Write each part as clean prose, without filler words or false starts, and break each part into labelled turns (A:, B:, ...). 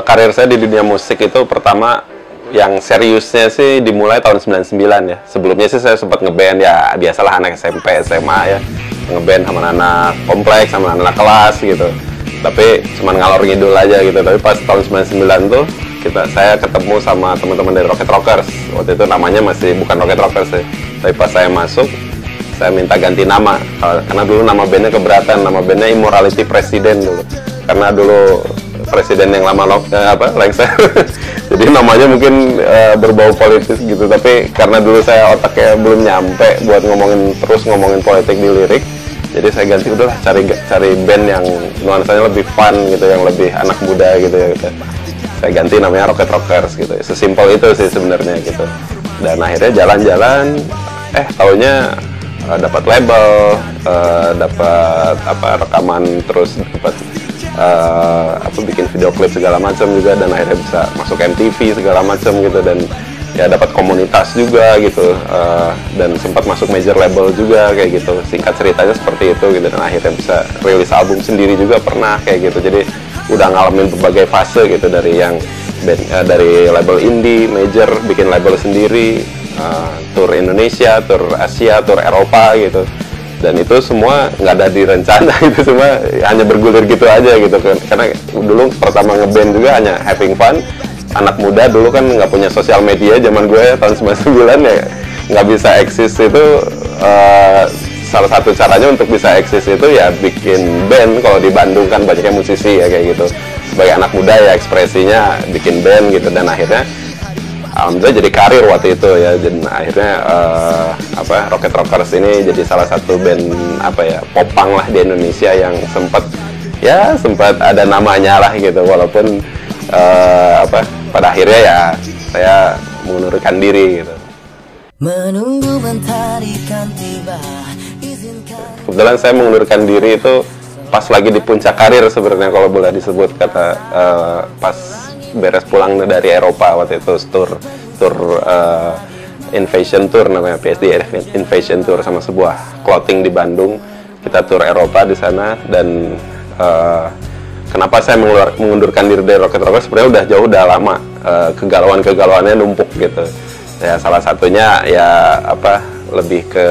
A: Karir saya di dunia musik itu pertama yang seriusnya sih dimulai tahun 99 ya. Sebelumnya sih saya sempat ngeband ya, biasalah anak SMP, SMA ya. Ngeband sama anak kompleks, sama anak kelas gitu. Tapi cuman ngalor ngidul aja gitu. Tapi pas tahun 99 tuh saya ketemu sama teman-teman dari Rocket Rockers. Waktu itu namanya masih bukan Rocket Rockers ya. Tapi pas saya masuk, saya minta ganti nama. Karena dulu nama bandnya keberatan, nama bandnya Immorality President dulu. Karena dulu presiden yang lama lengser. Jadi namanya mungkin berbau politis gitu, tapi karena dulu saya otaknya belum nyampe buat ngomongin politik di lirik, jadi saya ganti udahlah cari band yang nuansanya lebih fun gitu, yang lebih anak muda gitu ya gitu. Saya ganti namanya Rocket Rockers gitu. Sesimpel itu sih sebenarnya gitu. Dan akhirnya jalan-jalan taunya dapat label, dapat rekaman, terus dapat bikin video klip segala macam juga, dan akhirnya bisa masuk MTV segala macam gitu, dan ya dapat komunitas juga gitu, dan sempat masuk major label juga kayak gitu. Singkat ceritanya seperti itu gitu, dan akhirnya bisa rilis album sendiri juga pernah kayak gitu. Jadi udah ngalamin berbagai fase gitu, dari yang dari label indie, major, bikin label sendiri, tour Indonesia, tour Asia, tour Eropa gitu. Dan itu semua nggak ada di rencana, itu semua hanya bergulir gitu aja gitu kan. Karena dulu pertama ngeband juga hanya having fun, anak muda dulu kan nggak punya sosial media zaman gue tahun 99 ya, nggak bisa eksis itu. Salah satu caranya untuk bisa eksis itu ya bikin band. Kalau di Bandung kan banyaknya musisi ya kayak gitu, sebagai anak muda ya ekspresinya bikin band gitu. Dan akhirnya alhamdulillah jadi karir waktu itu ya, dan akhirnya Rocket Rockers ini jadi salah satu band popang lah di Indonesia yang sempat ada namanya lah gitu, walaupun pada akhirnya ya saya mengundurkan diri gitu.
B: Menunggu mentari kan tiba.
A: Kebetulan saya mengundurkan diri itu pas lagi di puncak karir sebenarnya, kalau boleh disebut, kata pas beres pulang dari Eropa waktu itu, tour Invasion Tour namanya, PSD Invasion Tour, sama sebuah clothing di Bandung. Kita tour Eropa di sana, dan kenapa saya mengundurkan diri dari Rocket Rockers sebenarnya udah lama, kegalauannya numpuk gitu. Ya salah satunya ya lebih ke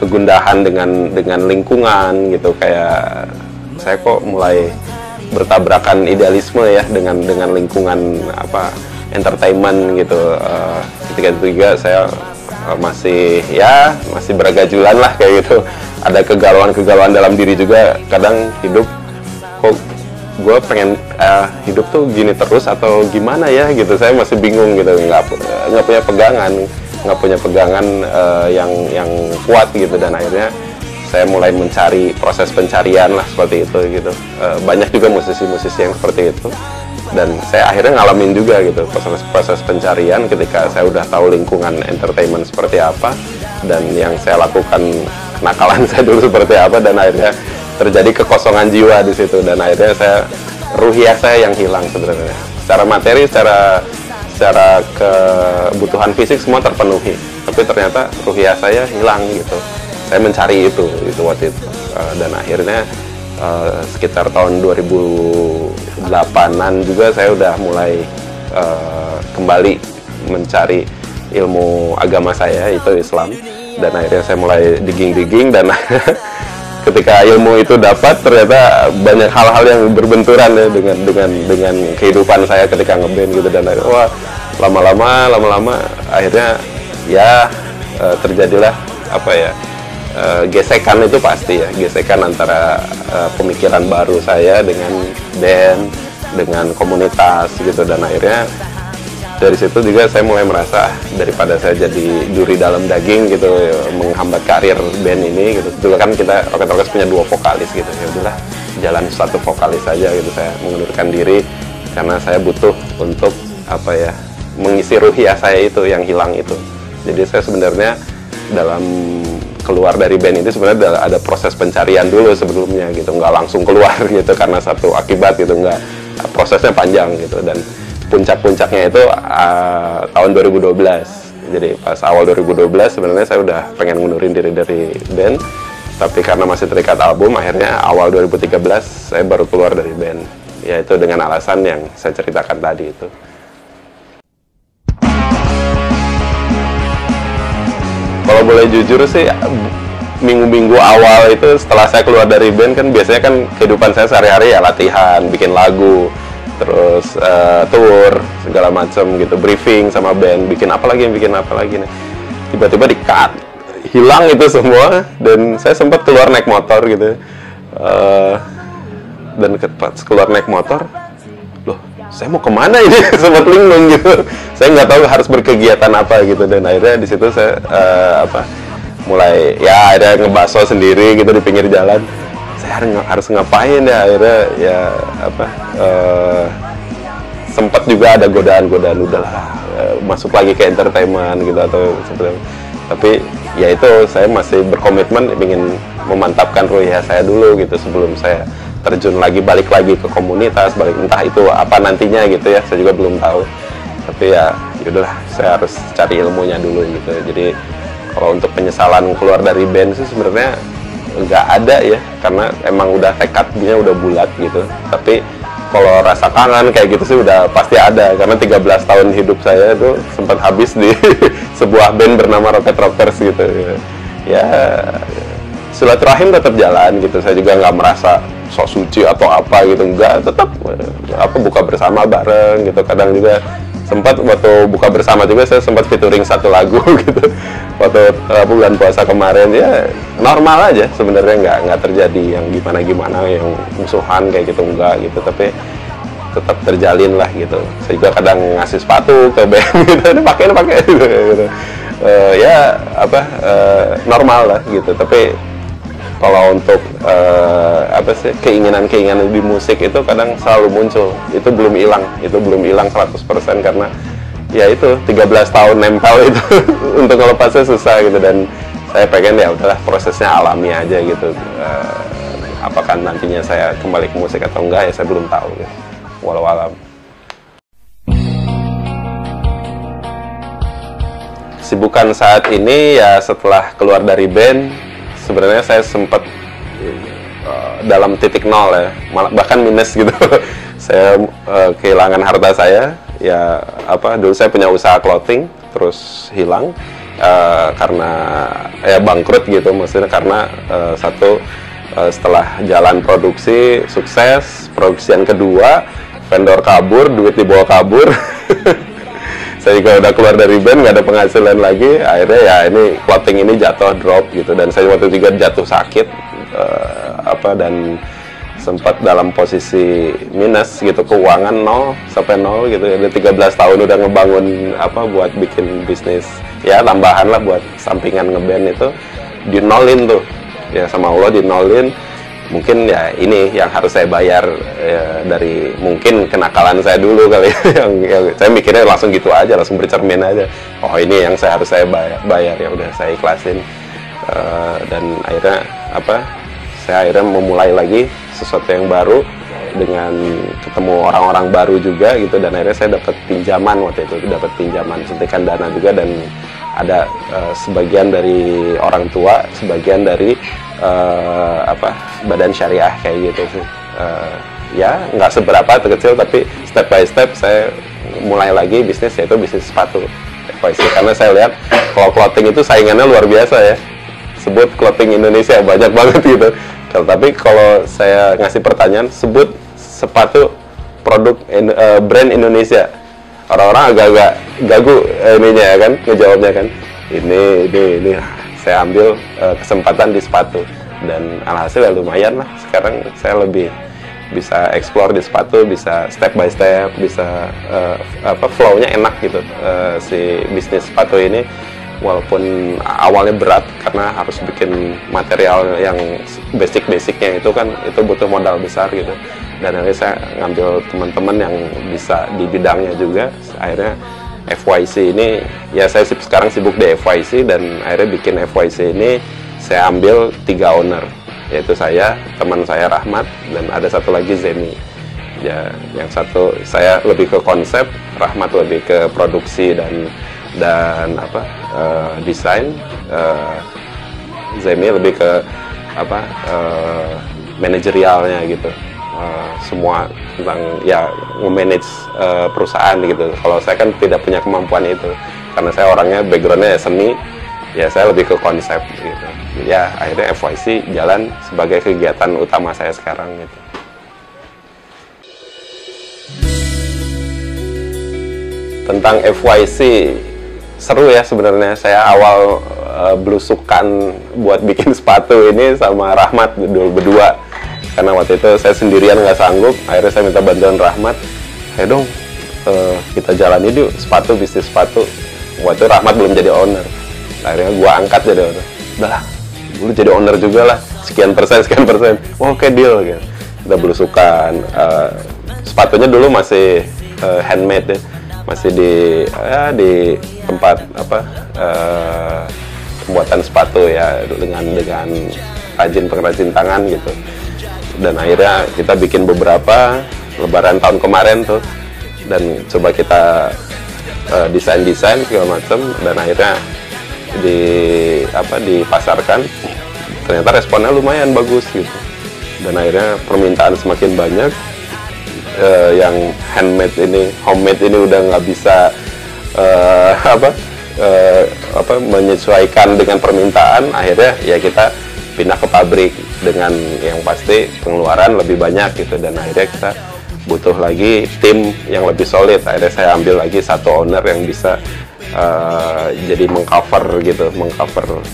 A: kegundahan dengan lingkungan gitu, kayak saya kok mulai bertabrakan idealisme ya dengan lingkungan entertainment gitu. Ketika itu juga saya masih beragajulan lah kayak gitu, ada kegalauan dalam diri juga. Kadang hidup kok gue pengen hidup tuh gini terus atau gimana ya gitu, saya masih bingung gitu, nggak punya pegangan yang kuat gitu. Dan akhirnya saya mulai mencari, proses pencarian lah seperti itu gitu. Banyak juga musisi-musisi yang seperti itu, dan saya akhirnya ngalamin juga gitu proses pencarian ketika saya udah tahu lingkungan entertainment seperti apa, dan yang saya lakukan, kenakalan saya dulu seperti apa, dan akhirnya terjadi kekosongan jiwa di situ. Dan akhirnya ruhiyah saya yang hilang sebenarnya. Secara materi, secara kebutuhan fisik semua terpenuhi, tapi ternyata ruhiyah saya hilang gitu. Saya mencari itu waktu itu, dan akhirnya sekitar tahun 2008-an juga saya udah mulai kembali mencari ilmu agama saya, itu Islam. Dan akhirnya saya mulai digging, dan ketika ilmu itu dapat, ternyata banyak hal-hal yang berbenturan ya dengan kehidupan saya ketika ngeband gitu. Dan wah, lama-lama akhirnya ya terjadilah gesekan. Itu pasti ya, gesekan antara pemikiran baru saya dengan band, dengan komunitas gitu. Dan akhirnya dari situ juga saya mulai merasa, daripada saya jadi duri dalam daging gitu, menghambat karir band ini gitu. Dulu kan kita Rocket Rockers punya 2 vokalis gitu, ya udahlah jalan 1 vokalis saja gitu. Saya mengundurkan diri karena saya butuh untuk mengisi ruhiyah saya itu yang hilang itu. Jadi saya sebenarnya dalam keluar dari band itu sebenarnya ada proses pencarian dulu sebelumnya gitu, nggak langsung keluar gitu karena satu akibat gitu, nggak, prosesnya panjang gitu. Dan puncak-puncaknya itu tahun 2012. Jadi pas awal 2012 sebenarnya saya udah pengen ngundurin diri dari band, Tapi karena masih terikat album, akhirnya awal 2013 saya baru keluar dari band. Yaitu dengan alasan yang saya ceritakan tadi itu. Kalau boleh jujur sih, minggu-minggu awal itu setelah saya keluar dari band kan biasanya kan kehidupan saya sehari-hari ya latihan, bikin lagu, terus tour, segala macam gitu, briefing sama band, bikin apa lagi nih. Tiba-tiba di-cut, hilang itu semua, dan saya sempat keluar naik motor gitu. Dan pas keluar naik motor, loh, saya mau kemana ini? Sempat linglung gitu. Saya nggak tahu harus berkegiatan apa gitu, dan akhirnya di situ saya mulai ya ada ngebaso sendiri gitu di pinggir jalan. Saya harus ngapain ya, akhirnya ya sempat juga ada godaan-godaan udahlah masuk lagi ke entertainment gitu atau seperti itu. Tapi ya itu saya masih berkomitmen ingin memantapkan ruhiah saya dulu gitu sebelum saya terjun lagi, balik lagi ke komunitas, entah itu apa nantinya gitu ya, saya juga belum tahu. Tapi ya yaudahlah, saya harus cari ilmunya dulu gitu. Jadi kalau untuk penyesalan keluar dari band sih sebenarnya nggak ada ya, karena emang udah tekadnya udah bulat gitu. Tapi kalau rasa kangen kayak gitu sih udah pasti ada, karena 13 tahun hidup saya itu sempat habis di sebuah band bernama Rocket Rockers gitu ya. Silaturahim tetap jalan gitu, saya juga nggak merasa sok suci atau apa gitu, enggak, tetap buka bersama bareng gitu. Kadang juga sempat waktu buka bersama juga saya sempat featuring satu lagu gitu waktu bulan puasa kemarin. Ya normal aja sebenarnya, nggak terjadi yang gimana yang musuhan kayak gitu, enggak gitu, tapi tetap terjalin lah gitu. Saya juga kadang ngasih sepatu ke band gitu, ini pakai gitu. Normal lah gitu. Tapi kalau untuk keinginan di musik itu kadang selalu muncul, itu belum hilang 100% karena ya itu 13 tahun nempel itu untuk ngelepasnya susah gitu. Dan saya pengen ya udahlah prosesnya alami aja gitu. Apakah nantinya saya kembali ke musik atau enggak ya saya belum tahu gitu. Walau alam. Sibukan saat ini ya setelah keluar dari band, sebenarnya saya sempat dalam titik nol ya, bahkan minus gitu. Saya kehilangan harta saya. Ya dulu saya punya usaha clothing, terus hilang karena ya bangkrut gitu, maksudnya karena setelah jalan produksi sukses, produksi yang kedua vendor kabur, duit dibawa kabur. Saya juga udah keluar dari band, nggak ada penghasilan lagi. Akhirnya ya ini clothing ini jatuh drop gitu, dan saya waktu juga jatuh sakit dan sempat dalam posisi minus gitu, keuangan 0 sampai 0 gitu. Udah 13 tahun udah ngebangun buat bikin bisnis ya tambahan lah buat sampingan ngeband, itu dinolin tuh ya sama Allah, dinolin. Mungkin ya ini yang harus saya bayar ya, dari mungkin kenakalan saya dulu kali yang saya mikirnya langsung gitu aja, langsung bercermin aja, oh ini yang harus saya bayar ya udah saya ikhlasin. Dan akhirnya saya akhirnya memulai lagi sesuatu yang baru dengan ketemu orang-orang baru juga gitu. Dan akhirnya saya dapat pinjaman, waktu itu dapat pinjaman suntikan dana juga, dan ada sebagian dari orang tua, sebagian dari badan syariah kayak gitu sih. Ya nggak seberapa kecil, tapi step by step saya mulai lagi bisnis, yaitu bisnis sepatu FYC. Karena saya lihat kalau clothing itu saingannya luar biasa ya, sebut clothing Indonesia banyak banget gitu. Tapi kalau saya ngasih pertanyaan, sebut sepatu produk brand Indonesia, orang-orang agak-agak gagu ininya ya kan, ngejawabnya kan. Ini saya ambil kesempatan di sepatu, dan alhasil ya lumayan lah. Sekarang saya lebih bisa explore di sepatu, bisa step by step, bisa flow-nya enak gitu. Si bisnis sepatu ini walaupun awalnya berat karena harus bikin material yang basic-basicnya itu kan, itu butuh modal besar gitu. Dan akhirnya saya ngambil teman-teman yang bisa di bidangnya juga. Akhirnya FYC ini ya saya sekarang sibuk di FYC, dan akhirnya bikin FYC ini saya ambil 3 owner, yaitu saya, teman saya Rahmat, dan ada satu lagi Zemi. Ya, yang satu saya lebih ke konsep, Rahmat lebih ke produksi dan desain, Zemi lebih ke manajerialnya gitu. Semua tentang ya nge-manage perusahaan gitu. Kalau saya kan tidak punya kemampuan itu, karena saya orangnya backgroundnya seni, ya saya lebih ke konsep gitu. Ya akhirnya FYC jalan sebagai kegiatan utama saya sekarang gitu. Tentang FYC seru ya sebenarnya. Saya awal belusukan buat bikin sepatu ini sama Rahmat dulu berdua. Karena waktu itu saya sendirian nggak sanggup, akhirnya saya minta bantuan Rahmat. Ayo dong, kita jalani dulu bisnis sepatu. Waktu itu Rahmat belum jadi owner. Akhirnya gua angkat jadi owner. Udah lah, dulu jadi owner juga lah. Sekian persen. Oke, deal gitu. Kita belusukan. Sepatunya dulu masih handmade ya. Masih di tempat pembuatan sepatu ya, dengan pengrajin tangan gitu. Dan akhirnya kita bikin beberapa lebaran tahun kemarin tuh, dan coba kita desain segala macam, dan akhirnya dipasarkan. Ternyata responnya lumayan bagus gitu, dan akhirnya permintaan semakin banyak. Yang homemade ini udah nggak bisa menyesuaikan dengan permintaan. Akhirnya ya kita pindah ke pabrik, dengan yang pasti pengeluaran lebih banyak gitu, dan akhirnya kita butuh lagi tim yang lebih solid. Akhirnya saya ambil lagi satu owner yang bisa jadi mengcover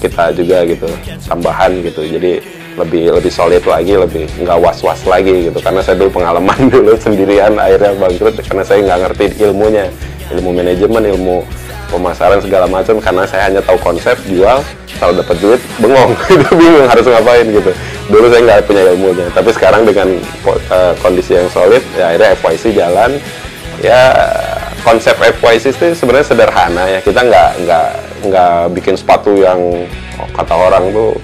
A: kita juga gitu, tambahan gitu, jadi lebih solid lagi, lebih nggak was-was lagi gitu. Karena saya dulu pengalaman dulu sendirian akhirnya bangkrut karena saya nggak ngerti ilmu manajemen, ilmu pemasaran segala macam, karena saya hanya tahu konsep, jual, kalau dapat duit bengong bingung harus ngapain gitu. Dulu saya nggak punya ilmunya, tapi sekarang dengan kondisi yang solid ya akhirnya FYC jalan. Ya konsep FYC itu sebenarnya sederhana ya, kita nggak bikin sepatu yang kata orang tuh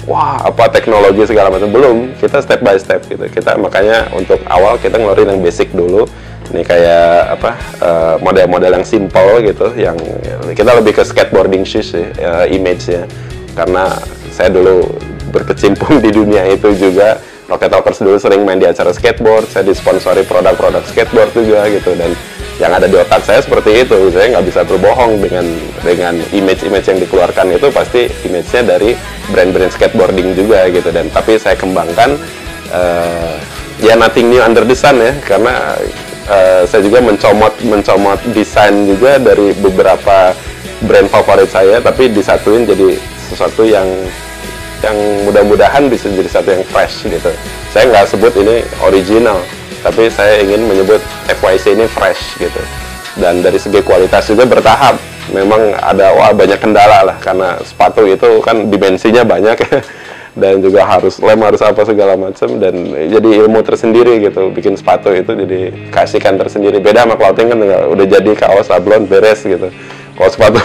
A: wah apa teknologi segala macam, belum. Kita step by step gitu. Kita makanya untuk awal kita ngeluarin yang basic dulu. Ini kayak model-model yang simple gitu, yang kita lebih ke skateboarding shoes ya, image-nya. Karena saya dulu berkecimpung di dunia itu juga. Rocket Talkers dulu sering main di acara skateboard, saya disponsori produk-produk skateboard juga gitu, dan yang ada di otak saya seperti itu. Saya nggak bisa berbohong dengan image-image yang dikeluarkan itu pasti image-nya dari brand-brand skateboarding juga gitu. Dan tapi saya kembangkan ya nothing new under the sun ya, karena saya juga mencomot desain juga dari beberapa brand favorit saya, tapi disatuin jadi sesuatu yang mudah-mudahan bisa jadi satu yang fresh gitu. Saya nggak sebut ini original, tapi saya ingin menyebut FYC ini fresh gitu. Dan dari segi kualitas juga bertahap. Memang ada banyak kendala lah, karena sepatu itu kan dimensinya banyak ya. Dan juga harus lem, harus apa segala macam, dan jadi ilmu tersendiri gitu. Bikin sepatu itu jadi kasihkan tersendiri. Beda sama clothing kan udah jadi kaos sablon beres gitu. Kalau sepatu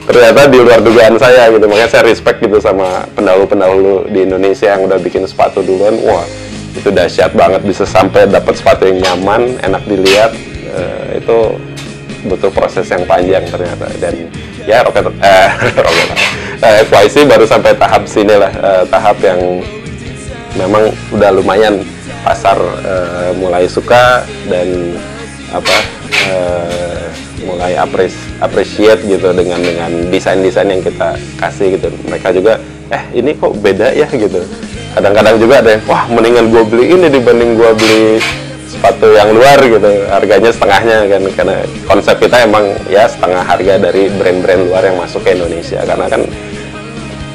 A: ternyata di luar dugaan saya gitu. Makanya saya respect gitu sama pendahulu-pendahulu di Indonesia yang udah bikin sepatu duluan. Wah, itu dahsyat banget, bisa sampai dapat sepatu yang nyaman, enak dilihat. Itu butuh proses yang panjang ternyata. Dan ya FYC baru sampai tahap sini lah, tahap yang memang udah lumayan pasar mulai suka dan mulai appreciate gitu dengan desain-desain yang kita kasih gitu. Mereka juga ini kok beda ya gitu. Kadang-kadang juga ada yang wah mendingan gua beli ini dibanding gua beli sepatu yang luar gitu, harganya setengahnya kan, karena konsep kita emang ya setengah harga dari brand-brand luar yang masuk ke Indonesia. Karena kan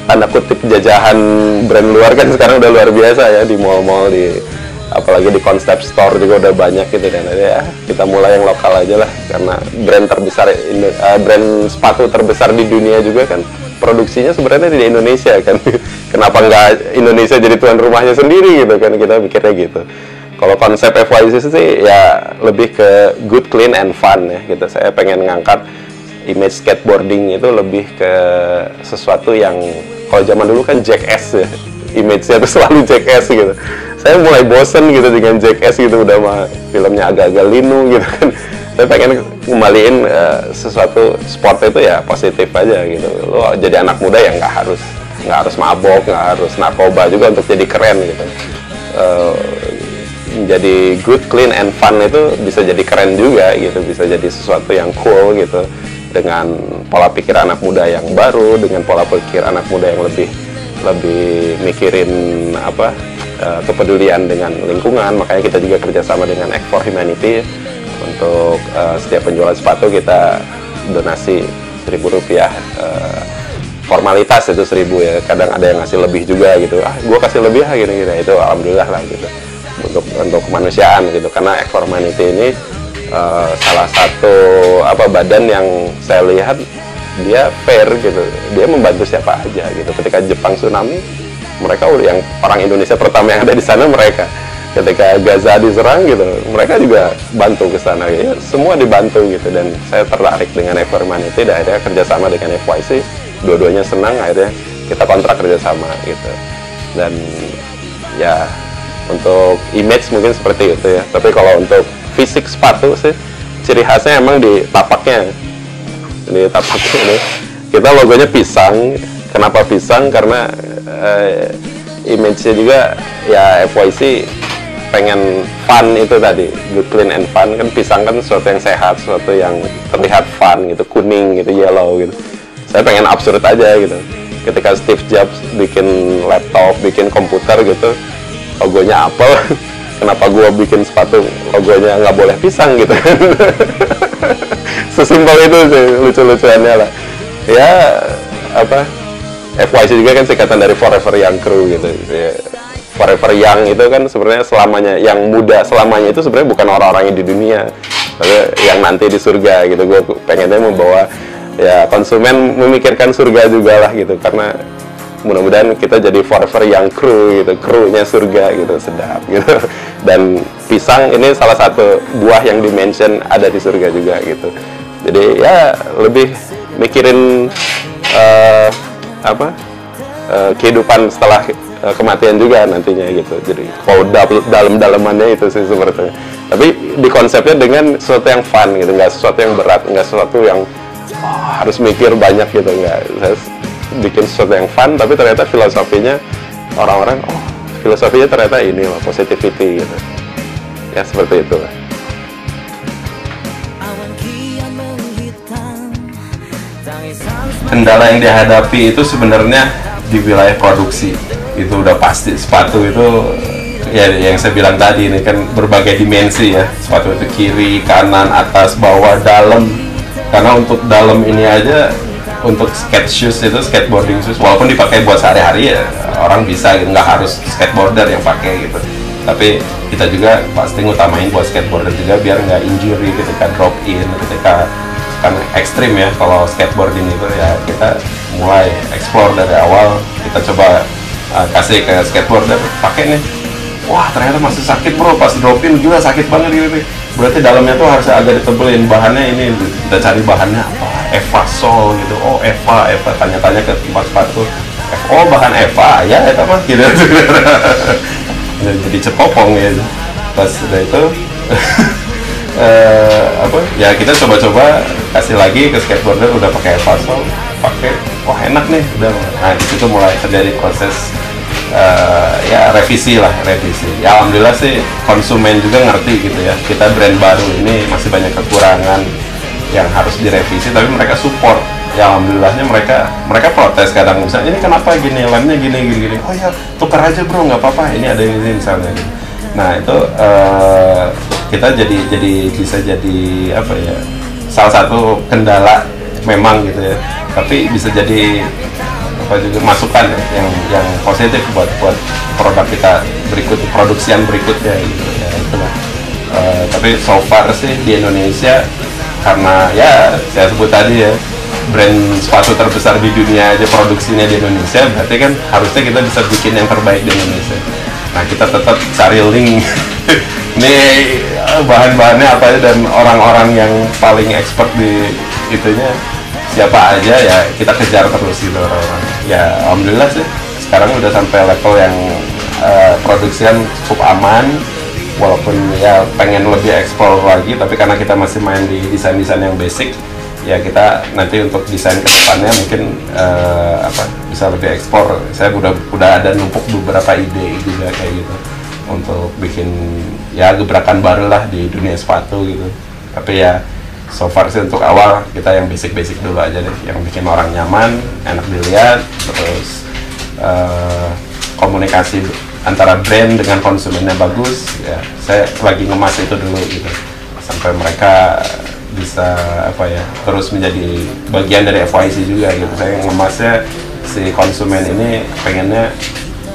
A: tanda kutip jajahan brand luar kan sekarang udah luar biasa ya, di mall-mall, apalagi di concept store juga udah banyak gitu. Dan ya kita mulai yang lokal aja lah, karena brand terbesar brand sepatu terbesar di dunia juga kan produksinya sebenarnya di Indonesia kan. Kenapa nggak Indonesia jadi tuan rumahnya sendiri gitu kan, kita pikirnya gitu. Kalau konsep FYC sih ya lebih ke good, clean, and fun ya gitu. Saya pengen ngangkat image skateboarding itu lebih ke sesuatu yang kalau zaman dulu kan Jackass ya, image-nya tuh selalu Jackass gitu. Saya mulai bosen gitu dengan Jackass gitu, udah mah filmnya agak-agak linu gitu kan. Saya pengen kembaliin sesuatu sport itu ya positif aja gitu. Lo jadi anak muda yang nggak harus nggak harus mabok, nggak harus narkoba juga untuk jadi keren gitu. Jadi good, clean, and fun itu bisa jadi keren juga gitu, bisa jadi sesuatu yang cool gitu, dengan pola pikir anak muda yang baru, dengan pola pikir anak muda yang lebih mikirin apa, kepedulian dengan lingkungan. Makanya kita juga kerjasama dengan Act for Humanity. Untuk setiap penjualan sepatu kita donasi Rp1.000, formalitas itu 1.000 ya, kadang ada yang ngasih lebih juga gitu, gue kasih lebih gini-gini, itu alhamdulillah lah gitu, untuk kemanusiaan gitu. Karena Act for Humanity ini salah satu badan yang saya lihat dia fair gitu, dia membantu siapa aja gitu. Ketika Jepang tsunami, mereka yang orang Indonesia pertama yang ada di sana mereka. Ketika Gaza diserang gitu, mereka juga bantu ke sana gitu. Semua dibantu gitu, dan saya tertarik dengan Act for Humanity dan akhirnya kerjasama dengan FYC. Dua-duanya senang, akhirnya kita kontrak kerjasama gitu. Dan ya untuk image mungkin seperti itu ya. Tapi kalau untuk fisik sepatu sih, ciri khasnya emang di tapaknya. Di tapaknya ini kita logonya pisang. Kenapa pisang? Karena image-nya juga ya FYC pengen fun itu tadi, good, clean, and fun. Kan pisang kan sesuatu yang sehat, sesuatu yang terlihat fun gitu, kuning gitu, yellow gitu. Saya pengen absurd aja gitu. Ketika Steve Jobs bikin laptop, bikin komputer gitu, logonya Apple, kenapa gua bikin sepatu logonya nggak boleh pisang gitu. Sesimpel itu sih lucu-lucuannya lah ya. FYC juga kan singkatan dari Forever Young Crew gitu ya. Forever Young itu kan sebenarnya selamanya, yang muda selamanya itu sebenarnya bukan orang-orang yang di dunia, tapi yang nanti di surga gitu. Gue pengennya membawa ya konsumen memikirkan surga juga lah gitu, karena mudah-mudahan kita jadi Forever Young Crew gitu, krunya surga gitu, sedap gitu. Dan pisang ini salah satu buah yang dimention ada di surga juga gitu. Jadi ya lebih mikirin kehidupan setelah kematian juga nantinya gitu. Jadi kalau dalam-dalamannya itu sih sepertinya. Tapi di konsepnya dengan sesuatu yang fun gitu, nggak sesuatu yang berat, nggak sesuatu yang harus mikir banyak gitu, nggak. Saya bikin sesuatu yang fun, tapi ternyata filosofinya orang-orang, filosofinya ternyata ini loh, positivity gitu. Ya seperti itu. Kendala yang dihadapi itu sebenarnya di wilayah produksi. Itu udah pasti. Sepatu itu ya yang saya bilang tadi, ini kan berbagai dimensi ya. Sepatu itu kiri, kanan, atas, bawah, dalam. Karena untuk dalam ini aja, untuk skate shoes itu, skateboarding shoes, walaupun dipakai buat sehari-hari ya orang bisa gitu, nggak harus skateboarder yang pakai gitu. Tapi kita juga pasti ngutamain buat skateboarder juga biar nggak injury ketika drop in, ketika kan ekstrim ya. Kalau skateboarding itu ya kita mulai explore dari awal, kita coba kasih ke skateboarder, pakai nih, wah ternyata masih sakit bro, pas dropin gila sakit banget gitu. Berarti dalamnya tuh harus agak ditebelin, bahannya ini kita cari bahannya apa, Eva Sol gitu. Oh Eva, tanya-tanya ke tempat sepatu, oh bahan Eva ya itu mah gitu. Jadi cepopong ya. Pas udah itu ya kita coba-coba kasih lagi ke skateboarder, udah pakai Eva Sol, pakai, wah enak nih udah. Nah di situ mulai terjadi proses ya revisi. Ya alhamdulillah sih konsumen juga ngerti gitu ya, kita brand baru ini masih banyak kekurangan yang harus direvisi, tapi mereka support. Ya alhamdulillahnya mereka protes kadang, misalnya ini kenapa gini, lemnya gini. Oh ya tukar aja bro, nggak apa-apa, ini ada yang ini misalnya. Nah itu kita jadi bisa jadi apa ya, salah satu kendala memang gitu ya, tapi bisa jadi apa juga masukan ya, yang positif buat produk kita produksian berikutnya gitu ya, itulah. Tapi so far sih di Indonesia, karena ya saya sebut tadi ya, brand sepatu terbesar di dunia aja produksinya di Indonesia, berarti kan harusnya kita bisa bikin yang terbaik di Indonesia. Nah kita tetap cari link ini bahan-bahannya apa aja, dan orang-orang yang paling expert di itunya siapa aja ya, kita kejar terus gitu orang-orang. Ya alhamdulillah sih sekarang udah sampai level yang produksian cukup aman, walaupun ya pengen lebih explore lagi, tapi karena kita masih main di desain-desain yang basic, ya kita nanti untuk desain ke depannya mungkin bisa lebih ekspor. Saya udah ada numpuk beberapa ide juga kayak gitu untuk bikin ya gebrakan baru lah di dunia sepatu gitu. Tapi ya so far sih untuk awal kita yang basic dulu aja deh, yang bikin orang nyaman, enak dilihat, terus komunikasi antara brand dengan konsumennya bagus. Ya saya lagi ngemas itu dulu gitu sampai mereka bisa terus menjadi bagian dari FYC juga gitu. Saya ngemasnya si konsumen ini pengennya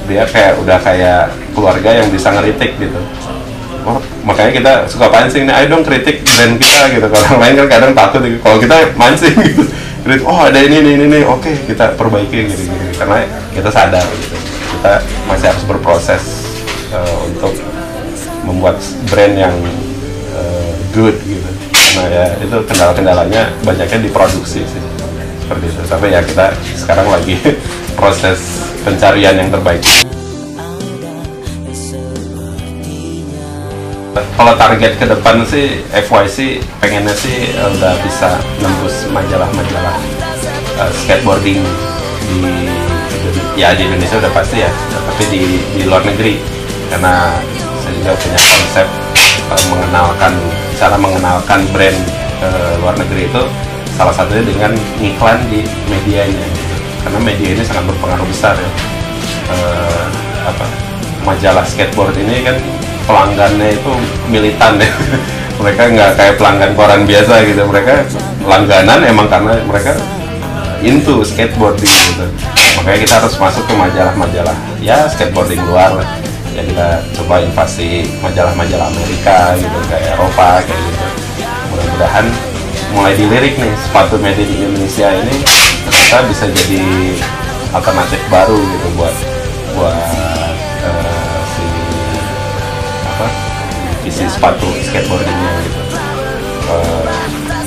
A: dia udah kayak keluarga yang bisa ngeritik gitu. Oh, makanya kita suka pancing nih, ayo dong kritik brand kita gitu. Kalau orang lain kan kadang takut gitu. Kalau kita mancing gitu, kritik, oh ada ini, oke kita perbaiki gitu. Karena kita sadar gitu, kita masih harus berproses untuk membuat brand yang good gitu. Nah ya itu kendala-kendalanya banyaknya di produksi sih, seperti itu. Tapi ya kita sekarang lagi proses pencarian yang terbaik. Kalau target ke depan sih FYC pengennya sih udah bisa nembus majalah-majalah skateboarding di Indonesia udah pasti ya, tapi di luar negeri, karena saya juga punya konsep cara mengenalkan brand ke luar negeri itu salah satunya dengan ngiklan di medianya gitu. Karena media ini sangat berpengaruh besar ya. Majalah skateboard ini kan pelanggannya itu militan ya. Mereka nggak kayak pelanggan koran biasa gitu, mereka langganan emang karena mereka into skateboarding gitu. Makanya kita harus masuk ke majalah-majalah ya skateboarding luar lah. Ya kita coba invasi majalah-majalah Amerika gitu, kayak Eropa kayak gitu. Mudah-mudahan mulai dilirik nih sepatu made in Indonesia ini ternyata bisa jadi alternatif baru gitu buat isi sepatu skateboardingnya gitu.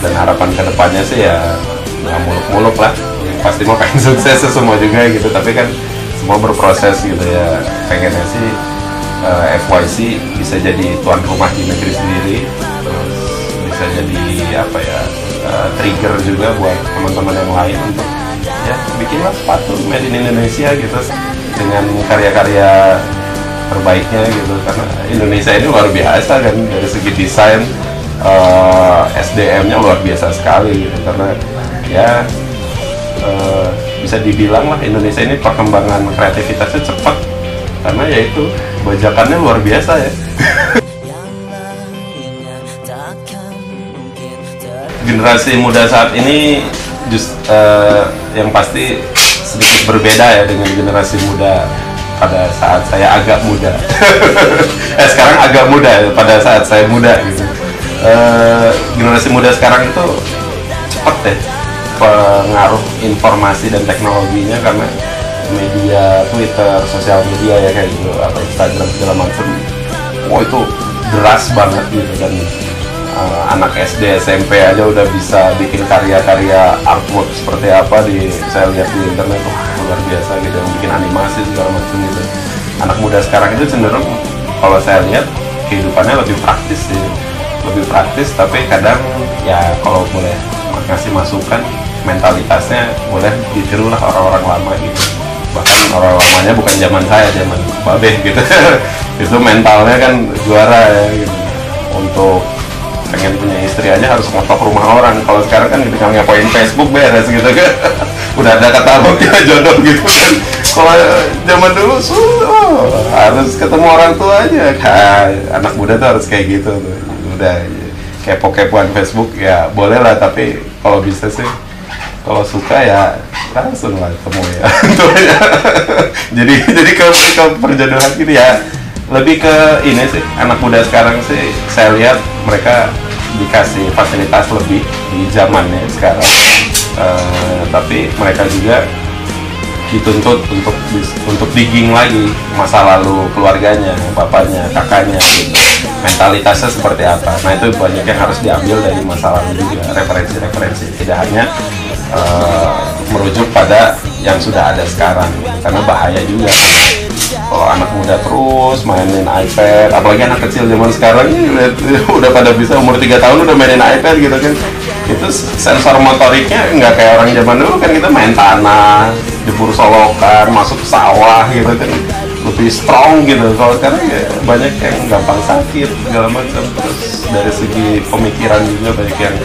A: Dan harapan kedepannya sih ya nggak muluk-muluk lah, pasti mau pengen sukses semua juga gitu, tapi kan semua berproses gitu ya. Pengennya sih FYC bisa jadi tuan rumah di negeri sendiri, terus bisa jadi trigger juga buat teman-teman yang lain untuk ya bikinlah sepatu made in Indonesia gitu dengan karya-karya terbaiknya gitu. Karena Indonesia ini luar biasa kan dari segi desain, SDM-nya luar biasa sekali gitu. Karena ya bisa dibilang lah Indonesia ini perkembangan kreativitasnya cepat, karena yaitu bajakannya luar biasa ya. Generasi muda saat ini yang pasti sedikit berbeda ya dengan generasi muda pada saat saya agak muda. Sekarang agak muda ya, pada saat saya muda gitu. Generasi muda sekarang itu cepat deh pengaruh informasi dan teknologinya, karena media Twitter, sosial media ya kayak gitu, atau Instagram segala macam. Itu deras banget gitu. Dan anak SD, SMP aja udah bisa bikin karya-karya artwork seperti apa saya lihat di internet. Luar biasa gitu, yang bikin animasi segala macam gitu. Anak muda sekarang itu cenderung kalau saya lihat kehidupannya lebih praktis sih, lebih praktis, tapi kadang ya kalau boleh ngasih masukan, mentalitasnya boleh ditiru lah orang-orang lama gitu. Bahkan orang lamanya bukan zaman saya, zaman Babeh gitu. Itu mentalnya kan juara ya gitu. Untuk pengen punya istri aja harus ngotok rumah orang. Kalau sekarang kan tinggal ngepoin Facebook beres gitu kan. Udah ada katalognya jodoh gitu kan. Kalau zaman dulu harus ketemu orang tua aja. Anak muda tuh harus kayak gitu tuh. Udah kepo-kepoan Facebook ya boleh lah, tapi kalau bisa sih, kalau suka ya langsung lah ketemu ya. jadi ke perjodohan gitu ya. Lebih ke ini sih, anak muda sekarang sih saya lihat mereka dikasih fasilitas lebih di zamannya sekarang, tapi mereka juga dituntut untuk digging lagi masa lalu keluarganya, bapaknya, kakaknya gitu. Mentalitasnya seperti apa. Nah itu banyak yang harus diambil dari masa lalu juga, referensi-referensi, tidak hanya merujuk pada yang sudah ada sekarang gitu. Karena bahaya juga kalau anak muda terus mainin iPad, apalagi anak kecil zaman sekarang udah pada bisa umur 3 tahun udah mainin iPad gitu kan. itu sensor motoriknya nggak kayak orang zaman dulu kan, kita main tanah, jebur solokan, masuk sawah gitu kan, lebih strong gitu. Kalau sekarang ya banyak yang gampang sakit segala macam. Terus dari segi pemikiran juga banyak yang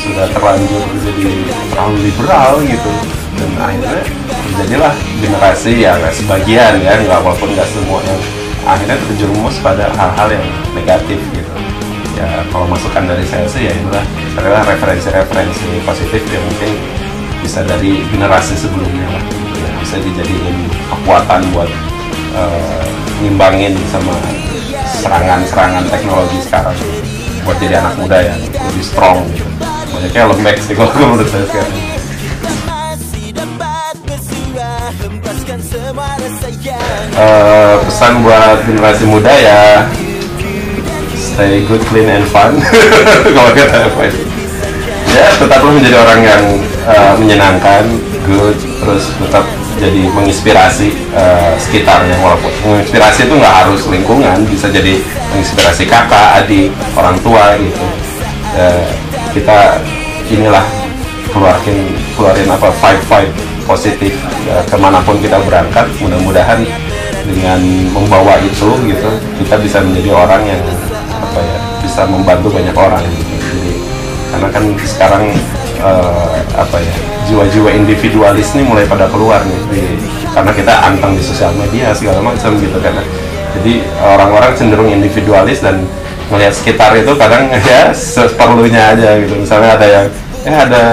A: sudah terlanjur jadi terlalu liberal gitu, dan akhirnya terjadilah generasi yang sebagian ya, nggak, walaupun nggak semua, yang akhirnya terjerumus pada hal-hal yang negatif gitu. Ya kalau masukan dari saya sih ya itulah referensi-referensi positif yang mungkin bisa dari generasi sebelumnya lah, ya, bisa dijadiin kekuatan buat ngimbangin sama serangan-serangan teknologi sekarang, buat jadi anak muda yang lebih strong gitu. Banyaknya lembek sih kalau menurut saya sekarang. Pesan buat generasi muda ya, stay good, clean and fun. Kalau kata apa ya, tetaplah menjadi orang yang menyenangkan, good, terus tetap jadi menginspirasi sekitarnya. Walaupun menginspirasi itu nggak harus lingkungan, bisa jadi menginspirasi kakak, adik, orang tua gitu. Kita inilah keluarin apa, vibe positif kemanapun kita berangkat. Mudah-mudahan dengan membawa itu gitu, kita bisa menjadi orang yang apa ya, bisa membantu banyak orang gitu. Jadi karena kan sekarang apa ya, jiwa-jiwa individualis nih mulai pada keluar nih karena kita anteng di sosial media segala macam gitu kan. Jadi orang-orang cenderung individualis dan melihat sekitar itu kadang ya seperlunya aja gitu. Misalnya ada yang ada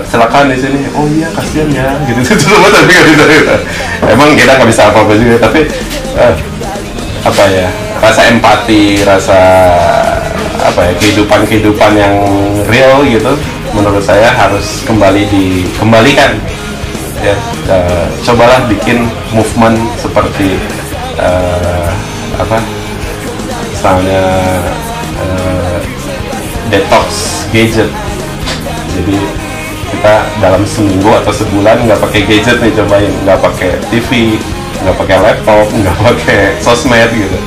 A: kecelakaan di sini, oh iya kasihan ya gitu. Itu semua tapi nggak bisa gitu. Emang kita nggak bisa apa-apa juga, tapi apa ya, rasa empati, rasa apa ya, kehidupan yang real gitu, menurut saya harus dikembalikan ya. Cobalah bikin movement seperti apa, misalnya detox gadget. Jadi kita dalam seminggu atau sebulan nggak pakai gadget nih, cobain, nggak pakai TV, nggak pakai laptop, nggak pakai sosmed gitu.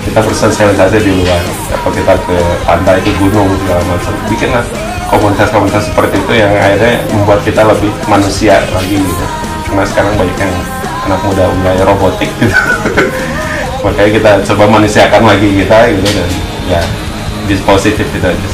A: Kita bersosialisasi di luar, atau kita ke pantai, ke gunung segala macam. Bikinlah komunitas-komunitas seperti itu yang akhirnya membuat kita lebih manusia lagi gitu. Karena sekarang banyak yang anak muda mulai robotik gitu. Makanya kita coba manusiakan lagi kita gitu, dan ya positif kita aja.